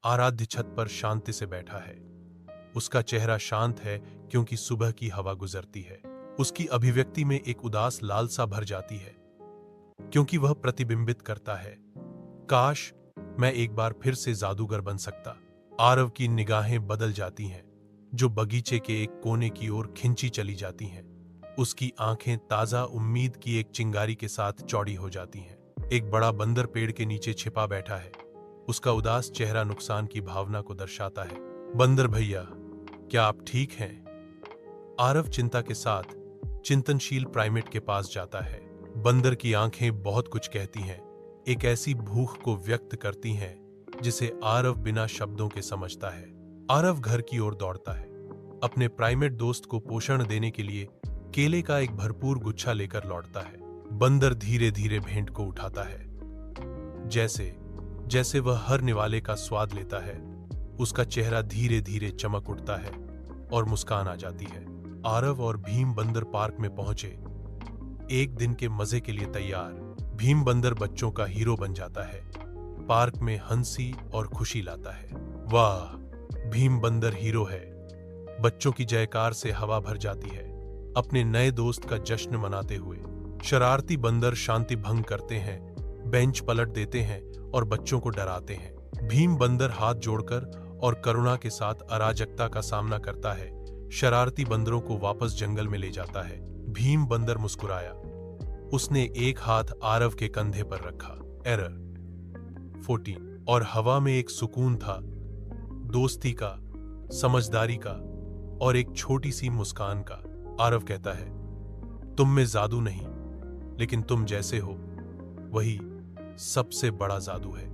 आराध्य छत पर शांति से बैठा है। उसका चेहरा शांत है क्योंकि सुबह की हवा गुजरती है। उसकी अभिव्यक्ति में एक उदास लालसा भर जाती है क्योंकि वह प्रतिबिंबित करता है, काश मैं एक बार फिर से जादूगर बन सकता। आरव की निगाहें बदल जाती हैं, जो बगीचे के एक कोने की ओर खिंची चली जाती हैं। उसकी आंखें ताजा उम्मीद की एक चिंगारी के साथ चौड़ी हो जाती हैं। एक बड़ा बंदर पेड़ के नीचे छिपा बैठा है। उसका उदास चेहरा नुकसान की भावना को दर्शाता है। बंदर भैया, क्या आप ठीक हैं? आरव चिंता के साथ चिंतनशील प्राइमेट के पास जाता है। बंदर की आंखें बहुत कुछ कहती हैं, एक ऐसी भूख को व्यक्त करती हैं जिसे आरव बिना शब्दों के समझता है। आरव घर की ओर दौड़ता है, अपने प्राइमेट दोस्त को पोषण देने के लिए केले का एक भरपूर गुच्छा लेकर लौटता है। बंदर धीरे धीरे भेंट को उठाता है, जैसे जैसे वह हर निवाले का स्वाद लेता है। उसका चेहरा धीरे धीरे चमक उठता है और मुस्कान आ जाती है। आरव और भीम बंदर पार्क में पहुंचे, एक दिन के मजे के लिए तैयार। भीम बंदर बच्चों का हीरो बन जाता है, पार्क में हंसी और खुशी लाता है। वाह, भीम बंदर हीरो है। बच्चों की जयकार से हवा भर जाती है। अपने नए दोस्त का जश्न मनाते हुए शरारती बंदर शांति भंग करते हैं, बेंच पलट देते हैं और बच्चों को डराते हैं। भीम बंदर हाथ जोड़कर और करुणा के साथ अराजकता का सामना करता है, शरारती बंदरों को वापस जंगल में ले जाता है। भीम बंदर मुस्कुराया। उसने एक हाथ आरव के कंधे पर रखा। एरर 14। और हवा में एक सुकून था, दोस्ती का, समझदारी का और एक छोटी सी मुस्कान का। आरव कहता है, तुम में जादू नहीं, लेकिन तुम जैसे हो वही सबसे बड़ा जादू है।